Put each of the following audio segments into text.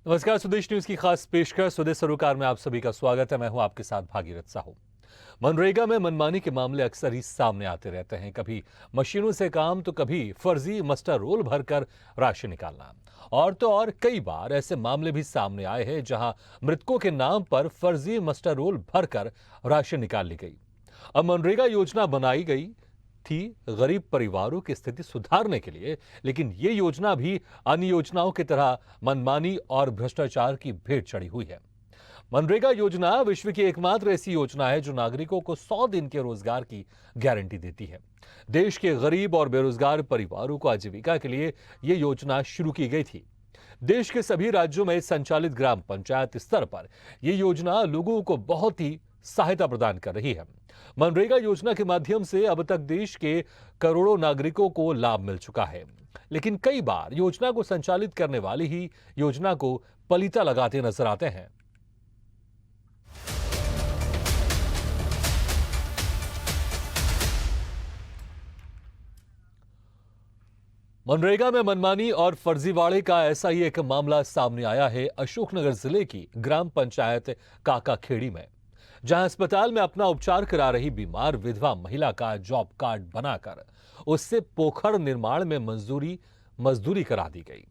नमस्कार, स्वदेश न्यूज की खास पेशकश स्वदेश सरोकार में आप सभी का स्वागत है। मैं हूं आपके साथ भागीरथ साहू। मनरेगा में मनमानी के मामले अक्सर ही सामने आते रहते हैं। कभी मशीनों से काम तो कभी फर्जी मस्टर रोल भरकर राशि निकालना। और तो और कई बार ऐसे मामले भी सामने आए हैं जहां मृतकों के नाम पर फर्जी मस्टर रोल भरकर राशि निकाल ली गई। अब मनरेगा योजना बनाई गई थी गरीब परिवारों की स्थिति सुधारने के लिए, लेकिन ये योजना भी अन्य योजनाओं की तरह मनमानी और भ्रष्टाचार की भेंट चढ़ी हुई है। मनरेगा योजना विश्व की एकमात्र ऐसी योजना है जो नागरिकों को 100 दिन के रोजगार की गारंटी देती है। देश के गरीब और बेरोजगार परिवारों को आजीविका के लिए यह योजना शुरू की गई थी। देश के सभी राज्यों में संचालित ग्राम पंचायत स्तर पर यह योजना लोगों को बहुत ही सहायता प्रदान कर रही है। मनरेगा योजना के माध्यम से अब तक देश के करोड़ों नागरिकों को लाभ मिल चुका है, लेकिन कई बार योजना को संचालित करने वाले ही योजना को पलीता लगाते नजर आते हैं। मनरेगा में मनमानी और फर्जीवाड़े का ऐसा ही एक मामला सामने आया है अशोकनगर जिले की ग्राम पंचायत काकाखेड़ी में, जहां अस्पताल में अपना उपचार करा रही बीमार विधवा महिला का जॉब कार्ड बनाकर उससे पोखर निर्माण में मजदूरी करा दी गई,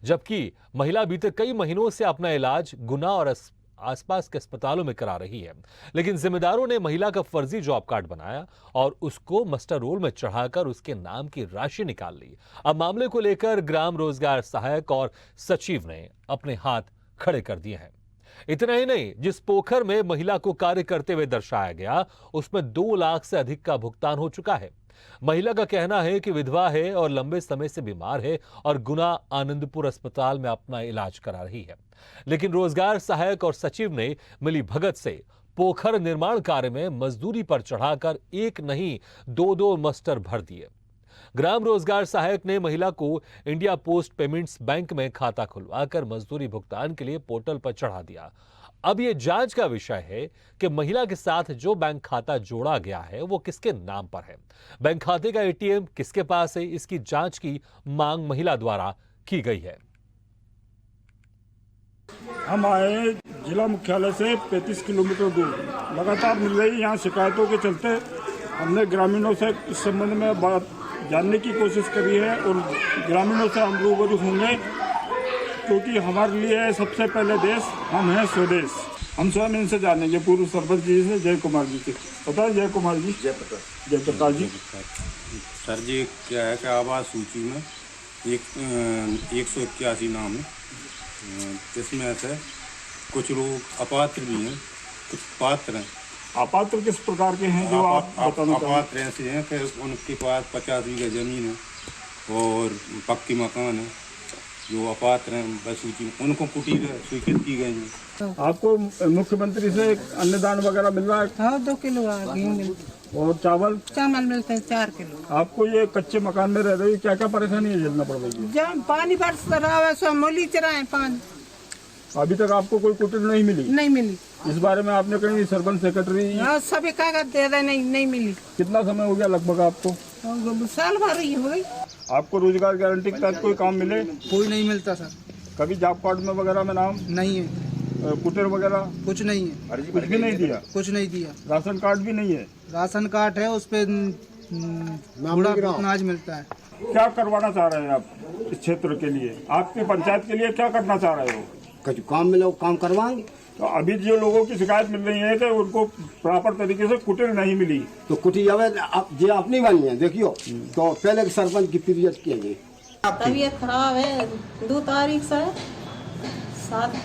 जबकि महिला बीते कई महीनों से अपना इलाज गुना और आसपास के अस्पतालों में करा रही है। लेकिन जिम्मेदारों ने महिला का फर्जी जॉब कार्ड बनाया और उसको मस्टर रोल में चढ़ाकर उसके नाम की राशि निकाल ली। अब मामले को लेकर ग्राम रोजगार सहायक और सचिव ने अपने हाथ खड़े कर दिए हैं। इतना ही नहीं, जिस पोखर में महिला को कार्य करते हुए दर्शाया गया उसमें 2 लाख से अधिक का भुगतान हो चुका है। महिला का कहना है कि विधवा है और लंबे समय से बीमार है और गुना आनंदपुर अस्पताल में अपना इलाज करा रही है, लेकिन रोजगार सहायक और सचिव ने मिली भगत से पोखर निर्माण कार्य में मजदूरी पर चढ़ाकर एक नहीं 2 मस्टर भर दिए। ग्राम रोजगार सहायक ने महिला को इंडिया पोस्ट पेमेंट्स बैंक में खाता खुलवाकर मजदूरी भुगतान के लिए पोर्टल पर चढ़ा दिया। अब यह जांच का विषय है कि महिला के साथ जो बैंक खाता जोड़ा गया है वो किसके नाम पर है, बैंक खाते का एटीएम किसके पास है, इसकी जांच की मांग महिला द्वारा की गई है। हम आए जिला मुख्यालय से 35 किलोमीटर दूर, लगातार मिल रही यहाँ शिकायतों के चलते हमने ग्रामीणों से इस संबंध में बात जानने की कोशिश करी है और ग्रामीणों से हम रूबरू होंगे, क्योंकि हमारे लिए सबसे पहले देश हम हैं स्वदेश। हम स्वयं इनसे जानेंगे, पूर्व सरपंच जी से जय कुमार जी से। पता है जय कुमार जी? जय प्रकाश जी। सर जी क्या है कि आवास सूची में 181 नाम है, इसमें से कुछ लोग अपात्र भी हैं, कुछ पात्र हैं। अपात्र किस प्रकार के हैं जो आप बताना चाहेंगे? अपात्र ऐसे हैं कि उनके पास 50 बीघा जमीन है और पक्की मकान है। जो अपात्र हैं बस सूची उनको कुटीर स्वीकृत की गई है। आपको मुख्यमंत्री से अन्नदान वगैरह मिल रहा है? हाँ, 2 किलो गेहूँ मिलता और चावल मिलता है 4 किलो। आपको ये कच्चे मकान में रह रही क्या क्या परेशानी है झेलना पड़ रही है? जब पानी बरस रहा है सो मूली चराए पानी। अभी तक आपको कोई कुटीर नहीं मिली? नहीं मिली। इस बारे में आपने कहीं सरपंच सेक्रेटरी? हाँ, सभी कागज दे रहे, नहीं मिली। कितना समय हो गया लगभग आपको? साल भर ही हो गई। आपको रोजगार गारंटी के तहत कोई काम मिले? कोई नहीं मिलता सर। कभी जॉब कार्ड में वगैरह में नाम नहीं है, कुटीर वगैरह कुछ नहीं है, कुछ भी नहीं दिया? कुछ नहीं दिया। राशन कार्ड भी नहीं है? राशन कार्ड है, उस पे अनाज मिलता है। क्या करवाना चाह रहे हैं आप इस क्षेत्र के लिए, आपकी पंचायत के लिए क्या करना चाह रहे हो? कुछ काम मिले काम करवाएंगे। तो अभी जो लोगों की शिकायत मिल रही है कि उनको प्रॉपर तरीके से कुटीर नहीं मिली, तो कुटी जो अपनी बनी है देखियो, तो पहले के सरपंच की पीरियड किए गए। तबीयत खराब है, 2 तारीख से 7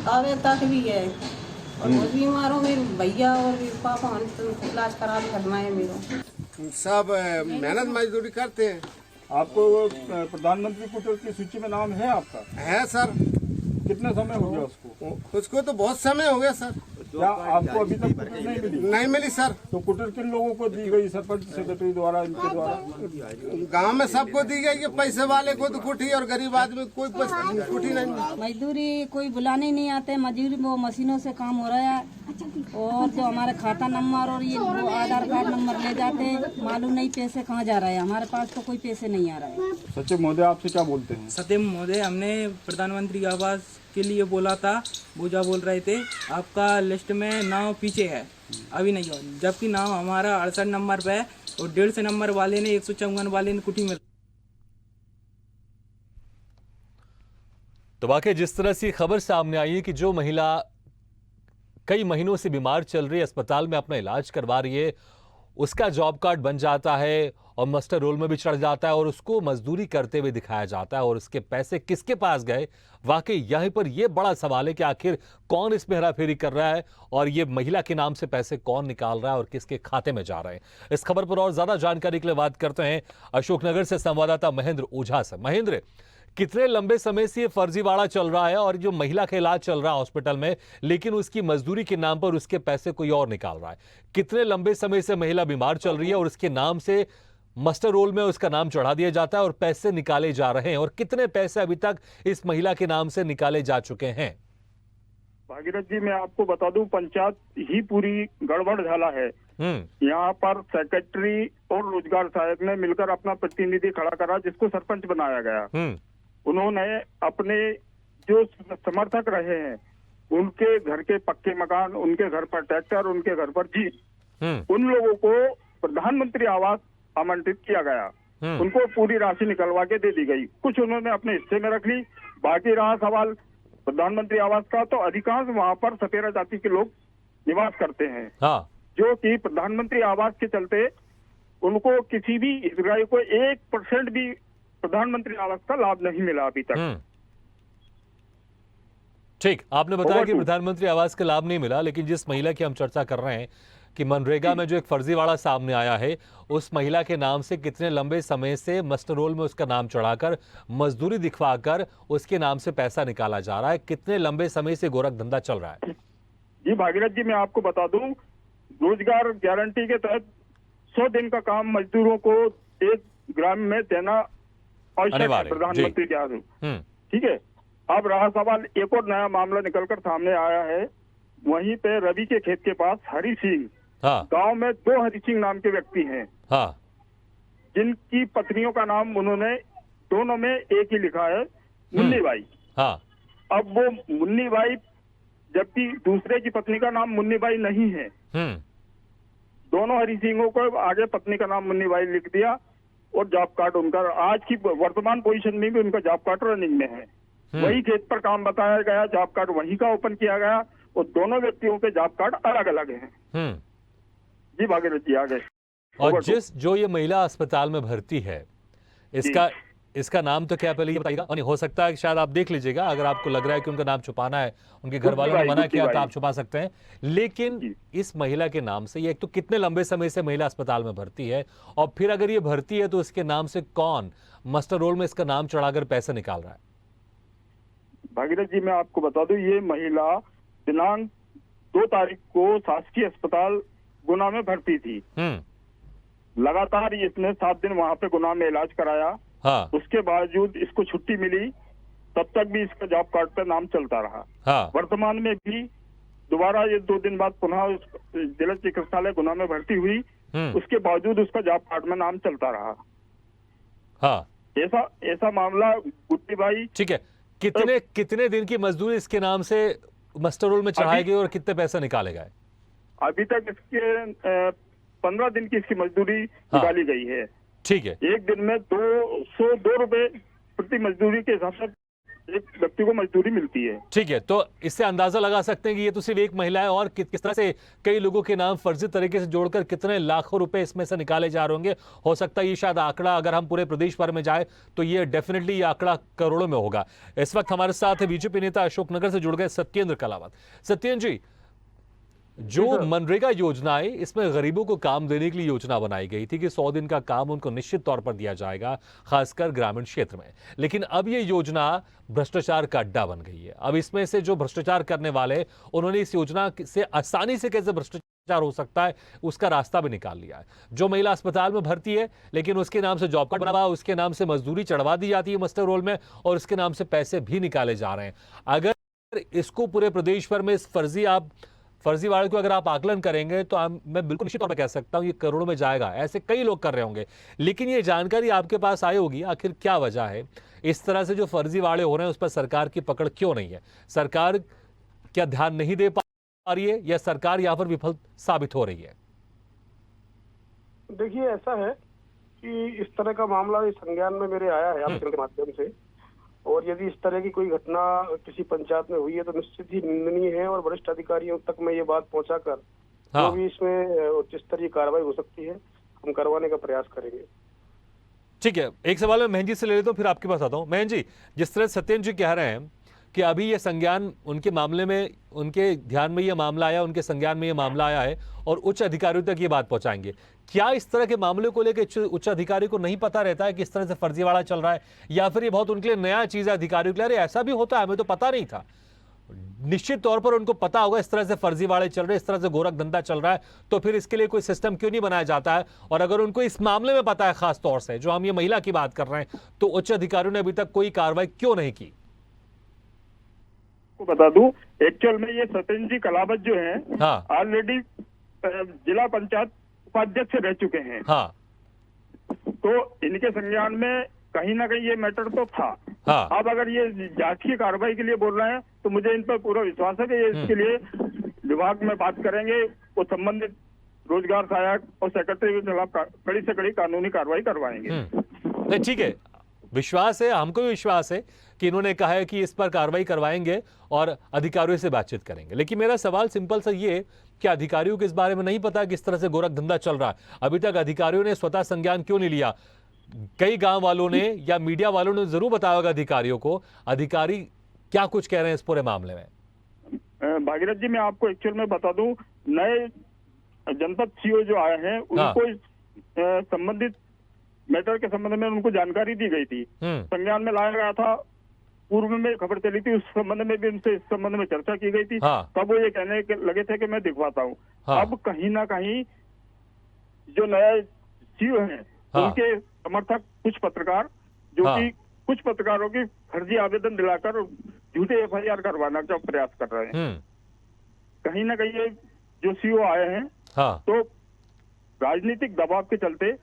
आवे तक भी है और वो बीमार हो, मेरे भैया और मेरे पापा इलाज करा करना है मेरा। सब मेहनत मजदूरी करते हैं। आपको प्रधानमंत्री कुटीर की सूची में नाम है आपका? है सर। कितना समय हो गया उसको? उसको तो बहुत समय हो गया सर। क्या आपको अभी तक कुटीर नहीं मिली? नहीं मिली सर। तो कुटीर किन लोगों को दी गई, सरपंच सेक्रेटरी द्वारा, इनके द्वारा? गांव में सबको दी गई कि पैसे वाले को तो कुटी और गरीब आदमी कोई कुटी नहीं। मजदूरी कोई बुलाने नहीं आते, मजदूरी वो मशीनों से काम हो रहा है। और जो हमारे खाता नंबर और ये वो आधार कार्ड नंबर ले जाते हैं, मालूम नहीं पैसे कहाँ जा रहे हैं। हमारे पास तो कोई पैसे नहीं आ रहा है। सचिव महोदय आपसे क्या बोलते हैं? सत्यम महोदय, हमने प्रधानमंत्री आवास के लिए बोला था, पूजा बोल रहे थे आपका लिस्ट में नाम पीछे है, अभी नहीं हो, जबकि नाम हमारा 68 नंबर पे है और 150 नंबर वाले ने 154 वाले ने कुटी में। तो वाकई जिस तरह से खबर सामने आई है कि जो महिला कई महीनों से बीमार चल रही है, अस्पताल में अपना इलाज करवा रही है, उसका जॉब कार्ड बन जाता है और मस्टर रोल में भी चढ़ जाता है और उसको मजदूरी करते हुए दिखाया जाता है और उसके पैसे किसके पास गए। वाकई यहीं पर यह बड़ा सवाल है कि आखिर कौन इसमें हेराफेरी कर रहा है और ये महिला के नाम से पैसे कौन निकाल रहा है और किसके खाते में जा रहे हैं। इस खबर पर और ज्यादा जानकारी के लिए बात करते हैं अशोकनगर से संवाददाता महेंद्र ओझा से। महेंद्र, कितने लंबे समय से ये फर्जीवाड़ा चल रहा है और जो महिला का इलाज चल रहा है हॉस्पिटल में, लेकिन उसकी मजदूरी के नाम पर उसके पैसे कोई और निकाल रहा है? कितने लंबे समय से महिला बीमार चल रही है और उसके नाम से मस्टर रोल में उसका नाम चढ़ा दिया जाता है और पैसे निकाले जा रहे हैं, और कितने पैसे अभी तक इस महिला के नाम से निकाले जा चुके हैं? भागीरथ जी, मैं आपको बता दूं, पंचायत ही पूरी गड़बड़ झाला है। यहाँ पर सेक्रेटरी और रोजगार सहायक ने मिलकर अपना प्रतिनिधि खड़ा करा, जिसको सरपंच बनाया गया। उन्होंने अपने जो समर्थक रहे हैं उनके घर के पक्के मकान, उनके घर पर ट्रैक्टर, उनके घर पर जीप, उन लोगों को प्रधानमंत्री आवास आमंत्रित किया गया। उनको पूरी राशि निकलवा के दे दी गई। कुछ उन्होंने अपने हिस्से में रख ली। बाकी रहा सवाल प्रधानमंत्री आवास का, तो अधिकांश वहाँ पर सपेरा जाति के लोग निवास करते हैं। हाँ। जो कि प्रधानमंत्री आवास के चलते उनको किसी भी हितग्राही को 1% भी प्रधानमंत्री आवास का लाभ नहीं मिला अभी तक। ठीक, आपने बताया कि प्रधानमंत्री आवास का लाभ नहीं मिला, लेकिन जिस महिला की हम चर्चा कर रहे हैं कि मनरेगा में जो एक फर्जीवाड़ा सामने आया है, उस महिला के नाम से कितने लंबे समय से मस्टर रोल में उसका नाम चढ़ाकर मजदूरी दिखवाकर उसके नाम से पैसा निकाला जा रहा है, कितने लंबे समय से गोरख धंधा चल रहा है? जी भागीरथ जी, मैं आपको बता दूं, रोजगार गारंटी के तहत 100 दिन का काम मजदूरों को एक ग्राम में देना आवश्यक है प्रधानमंत्री के आदेश। ठीक है। अब रहा सवाल, एक और नया मामला निकलकर सामने आया है। वहीं पे रवि के खेत के पास हरि सिंह, गांव में 2 हरि सिंह नाम के व्यक्ति हैं, जिनकी पत्नियों का नाम उन्होंने दोनों में एक ही लिखा है, मुन्नी बाई। अब वो मुन्नी बाई, जबकि दूसरे की पत्नी का नाम मुन्नी बाई नहीं है। दोनों हरि सिंहों को आगे पत्नी का नाम मुन्नी बाई लिख दिया और जॉब कार्ड उनका आज की वर्तमान पोजीशन में भी उनका जॉब कार्ड रनिंग में है। वही खेत पर काम बताया गया, जॉब कार्ड वहीं का ओपन किया गया और दोनों व्यक्तियों के जॉब कार्ड अलग अलग हैं। जी भागीरथ जी, आगे। और जो ये महिला अस्पताल में भर्ती है, इसका नाम तो क्या पहले ये बताइएगा? और हो सकता है कि शायद आप देख लीजिएगा, अगर आपको लग रहा है कि उनका नाम छुपाना है, उनके घर वालों ने मना किया तो आप छुपा सकते हैं, लेकिन इस महिला के नाम से ये एक तो कितने लंबे समय से महिला अस्पताल में भर्ती है, और फिर अगर ये भर्ती है तो इसके नाम से कौन मस्टर रोल में इसका नाम चढ़ाकर पैसे निकाल रहा है? भागीरथ जी, मैं आपको बता दूं, ये महिला दिनांक 2 तारीख को शासकीय अस्पताल गुना में भर्ती थी। लगातार इसने 7 दिन वहां पे गुना में इलाज कराया। उसके बावजूद इसको छुट्टी मिली, तब तक भी इसका जॉब कार्ड पे नाम चलता रहा। वर्तमान में भी दोबारा ये 2 दिन बाद पुनः जिला चिकित्सालय गुना में भर्ती हुई, उसके बावजूद उसका जॉब कार्ड में नाम चलता रहा। ऐसा मामला गुट्टी भाई। ठीक है, कितने दिन की मजदूरी इसके नाम से मस्टर रोल में चढ़ाई गई और कितने पैसे निकाले गए? अभी तक इसके 15 दिन की इसकी मजदूरी निकाली गई है। ठीक है। एक दिन में 202 रुपए प्रति मजदूरी के हिसाब से एक व्यक्ति को मजदूरी मिलती है। ठीक है, तो इससे अंदाजा लगा सकते हैं कि ये तो सिर्फ एक महिला है और किस तरह से कई लोगों के नाम फर्जी तरीके से जोड़कर कितने लाखों रुपए इसमें से निकाले जा रहे होंगे। हो सकता है ये शायद आंकड़ा अगर हम पूरे प्रदेश भर में जाए तो ये डेफिनेटली ये आंकड़ा करोड़ों में होगा। इस वक्त हमारे साथ बीजेपी नेता अशोकनगर से जुड़ गए सत्येंद्र कलावत। सत्येंद्र जी, जो मनरेगा योजना है, इसमें गरीबों को काम देने के लिए योजना बनाई गई थी कि 100 दिन का काम उनको निश्चित तौर पर दिया जाएगा, खासकर ग्रामीण क्षेत्र में। लेकिन अब ये योजना भ्रष्टाचार का अड्डा बन गई है। अब इसमें से जो भ्रष्टाचार करने वाले, उन्होंने इस योजना से आसानी से कैसे भ्रष्टाचार हो सकता है उसका रास्ता भी निकाल लिया है। जो महिला अस्पताल में भर्ती है लेकिन उसके नाम से जॉब कार्ड बना हुआ, उसके नाम से मजदूरी चढ़वा दी जाती है मस्टर रोल में और उसके नाम से पैसे भी निकाले जा रहे हैं। अगर इसको पूरे प्रदेश भर में इस फर्जीवाड़े को अगर आप आकलन करेंगे तो मैं बिल्कुल निश्चित तौर पर कह सकता हूं ये करोड़ों में जाएगा, ऐसे कई लोग कर रहे होंगे। लेकिन ये जानकारी आपके पास आई होगी, आखिर क्या वजह है इस तरह से जो फर्जीवाड़े हो रहे हैं उस पर सरकार की पकड़ क्यों नहीं है? सरकार क्या ध्यान नहीं दे पा रही है या सरकार यहां पर विफल साबित हो रही है? देखिए, ऐसा है कि इस तरह का मामला इस संज्ञान में मेरे आया है आपके के माध्यम से, और यदि इस तरह की कोई घटना किसी पंचायत में हुई है तो निश्चित ही निंदनीय है, और वरिष्ठ अधिकारियों तक मैं ये बात पहुंचाकर जो भी इसमें उच्च स्तरीय कार्रवाई हो सकती है हम करवाने का प्रयास करेंगे। ठीक है, एक सवाल मैं महन जी से ले लेता हूं, फिर आपके पास आता हूं। महन जी, जिस तरह सत्येंद्र जी कह रहे हैं कि अभी ये संज्ञान उनके मामले में, उनके ध्यान में ये मामला आया, उनके संज्ञान में ये मामला आया है और उच्च अधिकारियों तक ये बात पहुंचाएंगे, क्या इस तरह के मामले को लेकर उच्च अधिकारी को नहीं पता रहता है कि इस तरह से फर्जीवाड़ा चल रहा है, या फिर ये बहुत उनके लिए नया चीज है अधिकारियों के लिए, अरे ऐसा भी होता है हमें तो पता नहीं था? निश्चित तौर पर उनको पता होगा इस तरह से फर्जीवाड़े चल रहे हैं, इस तरह से गोरख धंधा चल रहा है, तो फिर इसके लिए कोई सिस्टम क्यों नहीं बनाया जाता है? और अगर उनको इस मामले में पता है, खास तौर से जो हम ये महिला की बात कर रहे हैं, तो उच्च अधिकारियों ने अभी तक कोई कार्रवाई क्यों नहीं की? को बता दूं, एक्चुअल में ये सत्येंद्र जी कलावत जो है हाँ, ऑलरेडी जिला पंचायत उपाध्यक्ष रह चुके हैं। हाँ, तो इनके संज्ञान में कहीं ना कहीं ये मैटर तो था। हाँ, अब अगर ये जांच की कार्रवाई के लिए बोल रहे हैं तो मुझे इन पर पूरा विश्वास है कि ये इसके लिए विभाग में बात करेंगे, वो संबंधित रोजगार सहायक और सेक्रेटरी के खिलाफ कड़ी से कड़ी कानूनी कार्रवाई करवाएंगे। नहीं, ठीक है, विश्वास है, हमको भी विश्वास है कि इन्होंने कहा है कि इस पर कार्रवाई करवाएंगे और अधिकारियों से बातचीत करेंगे। लेकिन मेरा सवाल सिंपल सा ये कि अधिकारियों को इस बारे में नहीं पता कि इस तरह से गोरख धंधा चल रहा है, अभी तक अधिकारियों ने स्वतः संज्ञान क्यों नहीं लिया? कई गांव वालों ने या मीडिया वालों ने जरूर बताया होगा अधिकारियों को, अधिकारी क्या कुछ कह रहे हैं इस पूरे मामले में? भागीरथ जी, मैं आपको एक्चुअल में बता दूं, नए जनपद सीओ जो आए हैं उनको संबंधित मैटर के संबंध में उनको जानकारी दी गई थी, संज्ञान में लाया गया था, पूर्व में खबर चली थी, उस संबंध में भी उनसे इस संबंध में चर्चा की गई थी। तब वो ये कहने लगे थे कि मैं दिखवाता हूँ। अब कहीं ना कहीं जो नया सीओ है उनके समर्थक कुछ पत्रकार, जो कि कुछ पत्रकारों की फर्जी आवेदन दिलाकर झूठे एफआईआर करवाना का प्रयास कर रहे हैं। कहीं ना कहीं ये जो सीओ आए हैं तो राजनीतिक दबाव के चलते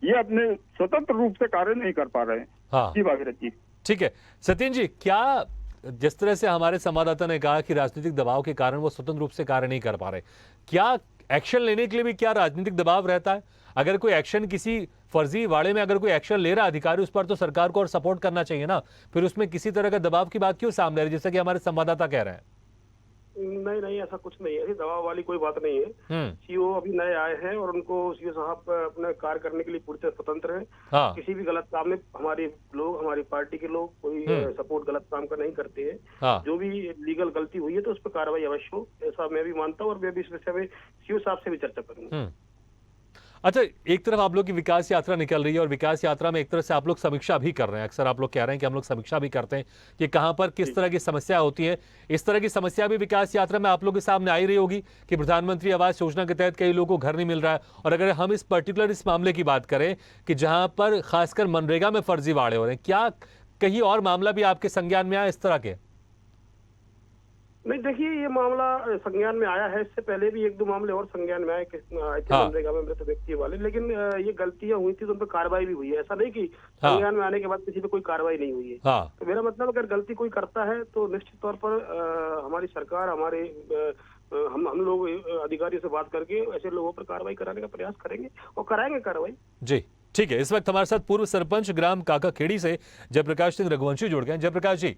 ये अपने स्वतंत्र रूप से कार्य नहीं कर पा रहे हैं। जी भागीरथ जी। ठीक है सत्येंद्र जी, क्या जिस तरह से हमारे संवाददाता ने कहा कि राजनीतिक दबाव के कारण वो स्वतंत्र रूप से कार्य नहीं कर पा रहे, क्या एक्शन लेने के लिए भी क्या राजनीतिक दबाव रहता है? अगर कोई एक्शन किसी फर्जी वाड़े में अगर कोई एक्शन ले रहा अधिकारी, उस पर तो सरकार को और सपोर्ट करना चाहिए ना, फिर उसमें किसी तरह का दबाव की बात क्यों सामने आ रही है, जैसा कि हमारे संवाददाता कह रहे हैं? नहीं, ऐसा कुछ नहीं है, दबाव वाली कोई बात नहीं है। सीओ अभी नए आए हैं और उनको सीओ साहब अपने कार्य करने के लिए पूरी तरह स्वतंत्र है। किसी भी गलत काम में हमारे लोग, हमारी पार्टी के लोग कोई सपोर्ट गलत काम का नहीं करते हैं। जो भी लीगल गलती हुई है तो उस पर कार्रवाई अवश्य हो, ऐसा मैं भी मानता हूँ और मैं भी इस विषय में सीओ साहब से भी चर्चा करूंगा। अच्छा, एक तरफ आप लोग की विकास यात्रा निकल रही है और विकास यात्रा में एक तरह से आप लोग समीक्षा भी कर रहे हैं। अक्सर आप लोग कह रहे हैं कि हम लोग समीक्षा भी करते हैं कि कहां पर किस तरह की समस्या होती है। इस तरह की समस्या भी विकास यात्रा में आप लोग के सामने आई रही होगी कि प्रधानमंत्री आवास योजना के तहत कई लोगों को घर नहीं मिल रहा है। और अगर हम इस पर्टिकुलर इस मामले की बात करें कि जहां पर खासकर मनरेगा में फर्जीवाड़े हो रहे हैं, क्या कहीं और मामला भी आपके संज्ञान में आया इस तरह के? नहीं, देखिए, ये मामला संज्ञान में आया है, इससे पहले भी एक दो मामले और संज्ञान में आए मनरेगा में मृत व्यक्ति वाले, लेकिन ये गलतियां हुई थी तो उन पर कार्रवाई भी हुई है। ऐसा नहीं कि संज्ञान में आने के बाद किसी पे कोई कार्रवाई नहीं हुई है। तो मेरा मतलब अगर गलती कोई करता है तो निश्चित तौर पर हमारी सरकार, हमारे हम लोग अधिकारियों से बात करके ऐसे लोगों पर कार्रवाई कराने का प्रयास करेंगे और कराएंगे कार्रवाई। जी ठीक है, इस वक्त हमारे साथ पूर्व सरपंच ग्राम काकाखेड़ी से जयप्रकाश सिंह रघुवंशी जुड़ गए। जयप्रकाश जी,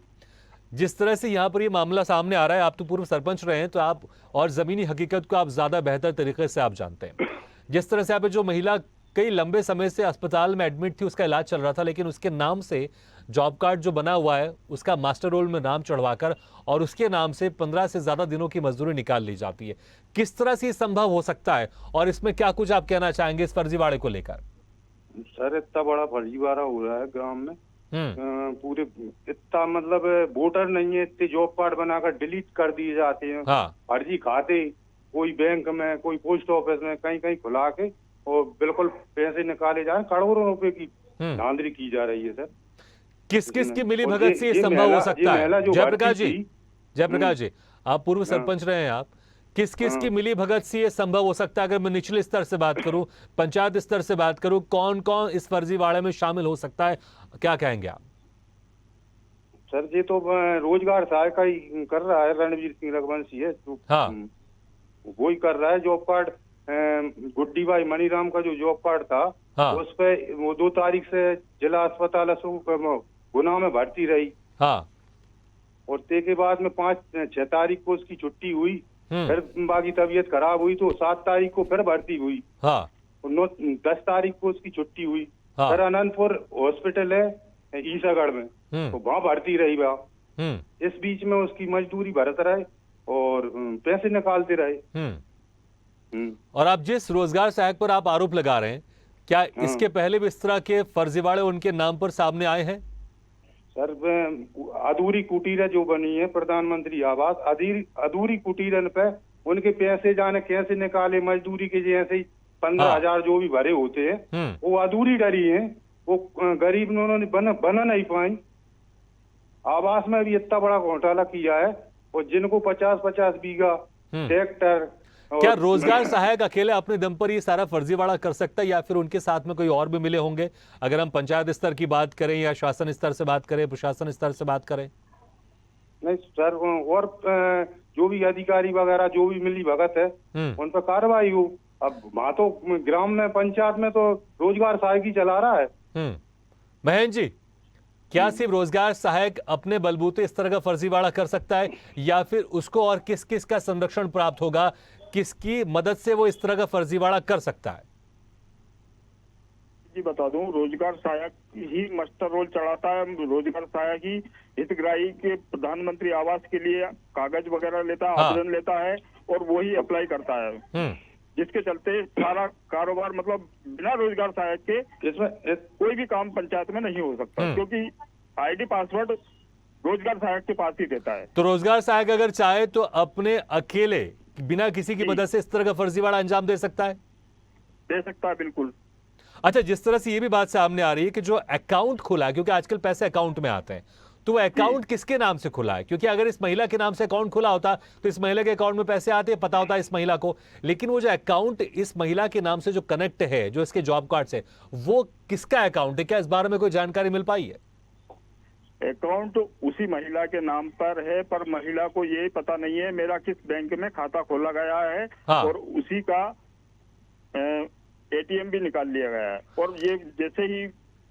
जिस तरह से यहाँ पर ये मामला सामने आ रहा है, आप तो पूर्व सरपंच रहे हैं तो आप और जमीनी हकीकत को आप ज्यादा बेहतर तरीके से आप जानते हैं। जिस तरह से यहाँ पे जो महिला कई लंबे समय से अस्पताल में एडमिट थी, उसका इलाज चल रहा था, लेकिन उसके नाम से जॉब कार्ड जो बना हुआ है उसका मास्टर रोल में नाम चढ़वाकर और उसके नाम से 15 से ज्यादा दिनों की मजदूरी निकाल ली जाती है। किस तरह से ये संभव हो सकता है और इसमें क्या कुछ आप कहना चाहेंगे इस फर्जीवाड़े को लेकर? सर, इतना बड़ा फर्जीवाड़ा हो रहा है गाँव में, पूरे इतना मतलब वोटर नहीं है, इतने जॉब कार्ड बनाकर डिलीट कर दिए जाते हैं। फर्जी खाते कोई बैंक में, कोई पोस्ट ऑफिस में, कहीं कहीं खुला के और बिल्कुल पैसे निकाले जा रहे हैं, करोड़ों रुपए की धांधली की जा रही है। सर, किस किस की मिली भगत से ये संभव हो सकता है? जयप्रकाश जी, आप पूर्व सरपंच रहे हैं, आप किस किस की मिली भगत से ये संभव हो सकता है? अगर मैं निचले स्तर से बात करूं, पंचायत स्तर से बात करूं, कौन कौन इस फर्जीवाड़े में शामिल हो सकता है, क्या कहेंगे आप? सर ये तो रोजगार सहायक का ही कर रहा है, रणवीर सिंह रघुवंशी है तो हाँ। वो ही कर रहा है। जॉब कार्ड गुड्डी भाई मनीराम का जो जॉब कार्ड था, हाँ। उस पे वो 2 तारीख से जिला अस्पताल अशोक गुना में भर्ती रही। हाँ। और ते के बाद में 5-6 तारीख को उसकी छुट्टी हुई, फिर बाकी तबीयत खराब हुई तो 7 तारीख को फिर भर्ती हुई। हाँ। और 10 तारीख को उसकी छुट्टी हुई। हाँ। फिर अनंतपुर हॉस्पिटल है ईसागढ़ में, तो वहाँ भर्ती रही वहाँ। इस बीच में उसकी मजदूरी भरत रहे और पैसे निकालते रहे। और आप जिस रोजगार सहायक पर आप आरोप लगा रहे हैं, क्या इसके पहले भी इस तरह के फर्जीवाड़े उनके नाम पर सामने आए हैं? सर अधूरी कुटीर जो बनी है प्रधानमंत्री आवास, अधूरी कुटीरन पे उनके पैसे जाने कैसे निकाले, मजदूरी के जैसे 15,000 जो भी भरे होते हैं वो अधूरी डरी है, वो गरीब उन्होंने बना नहीं पाई। आवास में भी इतना बड़ा घोटाला किया है और जिनको 50-50 बीघा ट्रैक्टर। क्या रोजगार सहायक अकेले अपने दम पर ये सारा फर्जीवाड़ा कर सकता है या फिर उनके साथ में कोई और भी मिले होंगे? अगर हम पंचायत स्तर की बात करें या शासन स्तर से बात करें, प्रशासन स्तर से बात करें? नहीं सर, और जो भी अधिकारी वगैरह जो भी मिली भगत है उन पर कार्रवाई हो। अब वहां तो ग्राम में पंचायत में तो रोजगार सहायक ही चला रहा है। महेंद्र जी, क्या सिर्फ रोजगार सहायक अपने बलबूते इस तरह का फर्जीवाड़ा कर सकता है या फिर उसको और किस किस का संरक्षण प्राप्त होगा, किसकी मदद से वो इस तरह का फर्जीवाड़ा कर सकता है? जी बता दूं, रोजगार सहायक ही मास्टर रोल चढ़ाता है। रोजगार सहायक ही हितग्राही के प्रधानमंत्री आवास के लिए कागज वगैरह लेता है, आवेदन लेता है और वो ही अप्लाई करता है, जिसके चलते सारा कारोबार मतलब बिना रोजगार सहायक के इसमें कोई भी काम पंचायत में नहीं हो सकता, क्योंकि आईडी पासवर्ड रोजगार सहायक के पास ही देता है। तो रोजगार सहायक अगर चाहे तो अपने अकेले बिना किसी की मदद से इस तरह का फर्जीवाड़ा अंजाम दे सकता है? दे सकता है, बिल्कुल। अच्छा, जिस तरह से ये भी बात सामने आ रही है कि जो अकाउंट खुला है, क्योंकि आजकल पैसे अकाउंट में आते हैं, तो वो अकाउंट किसके नाम से खुला है? क्योंकि अगर इस महिला के नाम से अकाउंट खुला होता तो इस महिला के अकाउंट में पैसे आते, पता होता इस महिला को, लेकिन वो जो अकाउंट इस महिला के नाम से जो कनेक्ट है, जो इसके जॉब कार्ड से, वो किसका अकाउंट है? क्या इस बारे में कोई जानकारी मिल पाई है? अकाउंट उसी महिला के नाम पर है, पर महिला को ये पता नहीं है मेरा किस बैंक में खाता खोला गया है। हाँ। और उसी का एटीएम भी निकाल लिया गया है। और ये जैसे ही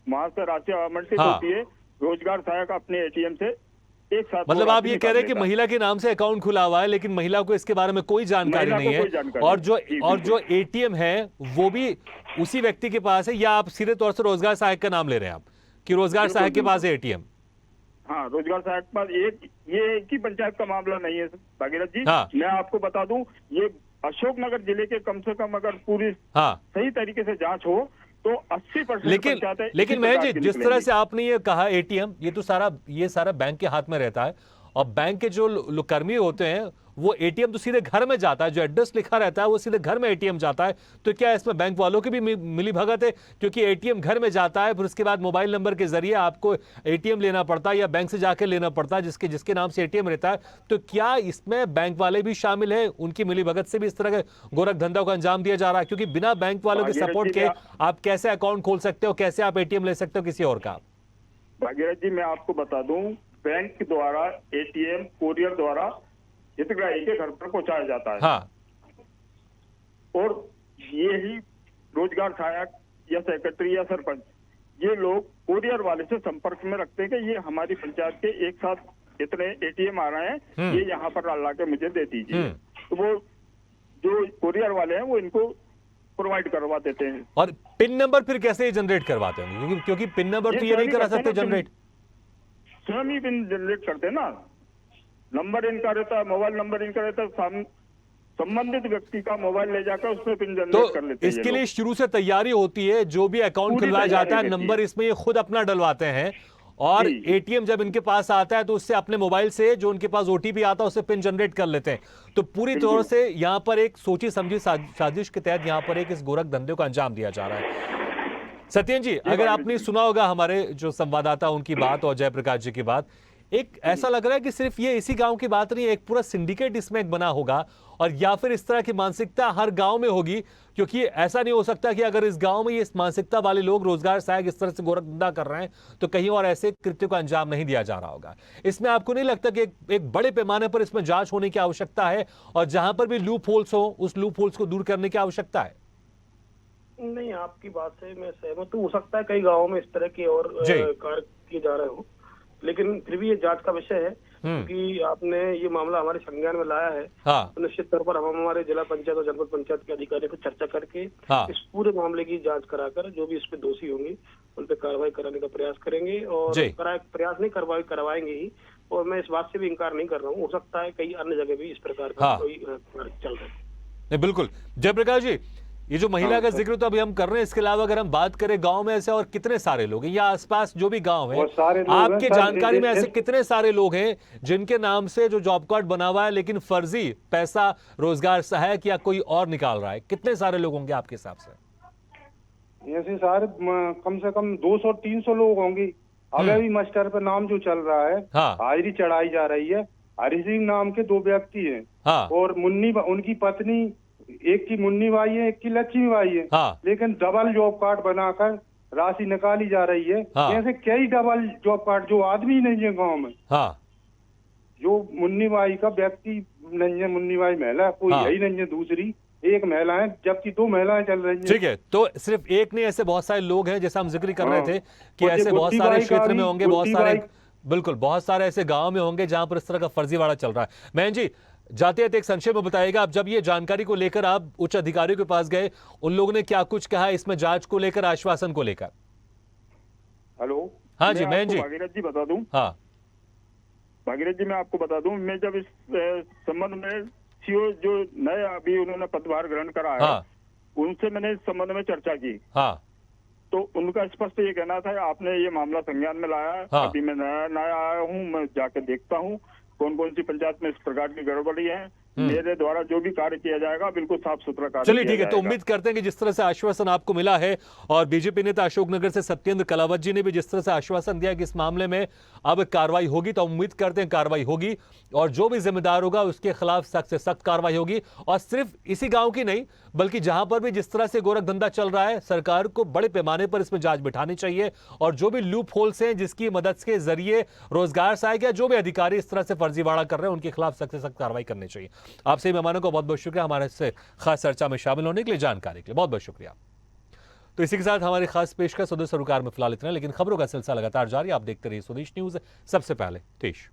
वहां से राशि आवंटित होती है, रोजगार सहायक अपने एटीएम से एक साथ, मतलब आप ये कह रहे हैं कि महिला के नाम से अकाउंट खुला हुआ है लेकिन महिला को इसके बारे में कोई जानकारी नहीं है, और जो एटीएम है वो भी उसी व्यक्ति के पास है, या आप सीधे तौर से रोजगार सहायक का नाम ले रहे हैं आप कि रोजगार सहायक के पास है एटीएम? हाँ, रोजगार सहायक पर ये एक ही पंचायत का मामला नहीं है भागीरथ जी। हाँ। मैं आपको बता दूं, ये अशोकनगर जिले के कम से कम अगर पूरी सही तरीके से जांच हो तो 80% लेकिन महेंद्र जी, जिस तरह से आपने ये कहा एटीएम, ये तो सारा बैंक के हाथ में रहता है, और बैंक के जो कर्मी होते हैं वो एटीएम तो सीधे घर में जाता है, जो एड्रेस लिखा रहता है वो सीधे घर में एटीएम जाता है। तो क्या इसमें बैंक वालों की भी मिली भगत है? क्योंकि एटीएम घर में जाता है, फिर उसके बाद मोबाइल नंबर के जरिए आपको एटीएम लेना पड़ता है या बैंक से जाकर लेना पड़ता है जिसके नाम से एटीएम रहता है। तो क्या इसमें बैंक वाले भी शामिल है? उनकी मिली भगत से भी इस तरह के गोरख धंधा को अंजाम दिया जा रहा है? क्योंकि बिना बैंक वालों के सपोर्ट के आप कैसे अकाउंट खोल सकते हो, कैसे आप एटीएम ले सकते हो किसी और का? भागीरथ जी, मैं आपको बता दूं, बैंक द्वारा एटीएम कोरियर द्वारा हितग्राही के घर पर पहुंचाया जाता है। हाँ। और ये ही रोजगार सहायक या सेक्रेटरी या सरपंच, ये लोग कोरियर वाले से संपर्क में रखते हैं कि ये हमारी पंचायत के एक साथ इतने एटीएम आ रहे हैं, ये यहाँ पर ला के मुझे दे दीजिए। तो वो जो कोरियर वाले हैं वो इनको प्रोवाइड करवा देते हैं। और पिन नंबर फिर कैसे जनरेट करवाते हैं? क्योंकि पिन नंबर तो ये नहीं करा सकते जनरेट, स्वयं ही पिन जनरेट करते हैं ना। नंबर इनका रहता है, मोबाइल नंबर इनका रहता है, संबंधित व्यक्ति का मोबाइल ले जाकर उसमें पिन जनरेट कर लेते हैं। इसके लिए शुरू से तैयारी होती है, जो भी अकाउंट खुलवाया जाता है नंबर इसमें ये खुद अपना डलवाते हैं, और एटीएम जब इनके पास आता है तो उससे अपने मोबाइल से जो उनके पास ओटीपी आता है उससे पिन जनरेट कर लेते हैं। तो पूरी तौर से यहाँ पर एक सोची समझी साजिश के तहत यहाँ पर एक इस गोरख धंधे को अंजाम दिया जा रहा है। सत्येंद्र जी, अगर आपने सुना होगा हमारे जो संवाददाता उनकी बात और जयप्रकाश जी की बात, एक ऐसा लग रहा है कि सिर्फ ये इसी गांव की बात नहीं है, एक पूरा सिंडिकेट इसमें एक बना होगा, और या फिर इस तरह की मानसिकता हर गांव में होगी, क्योंकि ऐसा नहीं हो सकता कि अगर इस गांव में ये इस मानसिकता वाले लोग रोजगार सहायक इस तरह से गोरखधंधा कर रहे हैं तो कहीं और ऐसे कृत्य को अंजाम नहीं दिया जा रहा होगा। इसमें आपको नहीं लगता कि एक बड़े पैमाने पर इसमें जांच होने की आवश्यकता है, और जहां पर भी लूप होल्स हो उस लूप होल्स को दूर करने की आवश्यकता है? नहीं, आपकी बात से मैं सहमत हूँ। हो सकता है कई गाँवों में इस तरह के और कार्य किए जा रहे हो, लेकिन फिर भी ये जांच का विषय है, क्योंकि आपने ये मामला हमारे संज्ञान में लाया है। तो निश्चित तौर पर हम हमारे जिला पंचायत और जनपद पंचायत के अधिकारियों को चर्चा करके इस पूरे मामले की जांच कराकर जो भी इस पे दोषी होंगे उन पे कार्रवाई कराने का प्रयास करेंगे, और प्रयास नहीं कार्रवाई करवाएंगे ही। और मैं इस बात से भी इंकार नहीं कर रहा हूँ, हो सकता है कई अन्य जगह भी इस प्रकार का कोई चल रहा है। बिल्कुल। जयप्रकाश जी, ये जो महिला का जिक्र तो अभी हम कर रहे हैं, इसके अलावा अगर हम बात करें गांव में ऐसे और कितने सारे लोग हैं, या आसपास जो भी गांव है आपकी जानकारी में ऐसे कितने सारे लोग हैं जिनके नाम से जो जॉब कार्ड बना हुआ है लेकिन फर्जी पैसा रोजगार सहायक या कोई और निकाल रहा है? कितने सारे लोग होंगे आपके हिसाब से? ऐसे सारे कम से कम 200-300 लोग होंगे। अभी भी मास्टर पर नाम जो चल रहा है, हाजिरी चढ़ाई जा रही है। हरि सिंह नाम के 2 व्यक्ति हैं, और मुन्नी उनकी पत्नी, एक की मुन्नी बाई है, एक की लक्ष्मी बाई है। लेकिन डबल जॉब कार्ड बनाकर राशि निकाली जा रही है। ऐसे कई डबल जॉब कार्ड, जो आदमी नहीं है गांव में। जो मुन्नी बाई का व्यक्ति नहीं है, मुन्नी बाई महिला कोई यही नहीं है, दूसरी एक महिला है, जबकि 2 महिलाएं चल रही हैं। ठीक है, तो सिर्फ एक नहीं, ऐसे बहुत सारे लोग हैं, जैसा हम जिक्र कर रहे थे कि ऐसे बहुत सारे क्षेत्र में होंगे, बहुत सारे, बिल्कुल बहुत सारे ऐसे गांव में होंगे जहां पर इस तरह का फर्जीवाड़ा चल रहा है। महन जी, जाते जाते एक संक्षेप में बताइएगा, आप जब ये जानकारी को लेकर आप उच्च अधिकारियों के पास गए, उन लोगों ने क्या कुछ कहा इसमें, जांच को लेकर, आश्वासन को लेकर? हेलो, हाँ जी महन जी, भागीरथ जी बता दूं। हाँ भागीरथ जी, मैं आपको बता दूं, मैं जब इस संबंध में सीओ जो नए अभी उन्होंने पदभार ग्रहण करा है, उनसे मैंने इस संबंध में चर्चा की। तो उनका स्पष्ट ये कहना था, आपने ये मामला संज्ञान में लाया है। अभी मैं नया आया हूँ, मैं जाके देखता हूँ कौन कौन सी पंचायत में इस प्रकार की गड़बड़ी है। मेरे द्वारा जो भी कार्य किया जाएगा बिल्कुल साफ सुथरा कार्य। चलिए ठीक है, तो उम्मीद करते हैं कि जिस तरह से आश्वासन आपको मिला है, और बीजेपी नेता अशोकनगर से सत्येंद्र कलावत जी ने भी जिस तरह से आश्वासन दिया कि इस मामले में अब कार्रवाई होगी, तो उम्मीद करते हैं कार्रवाई होगी, और जो भी जिम्मेदार होगा उसके खिलाफ सख्त से सख्त कार्रवाई होगी। और सिर्फ इसी गांव की नहीं, बल्कि जहां पर भी जिस तरह से गोरख धंधा चल रहा है, सरकार को बड़े पैमाने पर इसमें जांच बिठानी चाहिए, और जो भी लूप होल्स हैं जिसकी मदद के जरिए रोजगार सहायक या जो भी अधिकारी इस तरह से फर्जीवाड़ा कर रहे हैं, उनके खिलाफ सख्त से सख्त कार्रवाई करनी चाहिए। आपसे मेहमानों को बहुत बहुत शुक्रिया हमारे से खास चर्चा में शामिल होने के लिए, जानकारी के लिए बहुत बहुत शुक्रिया। तो इसी के साथ हमारी खास पेशकश स्वदेश सरोकार में फिलहाल इतना, लेकिन खबरों का सिलसिला लगातार जारी। आप देखते रहिए स्वदेश न्यूज, सबसे पहले देश।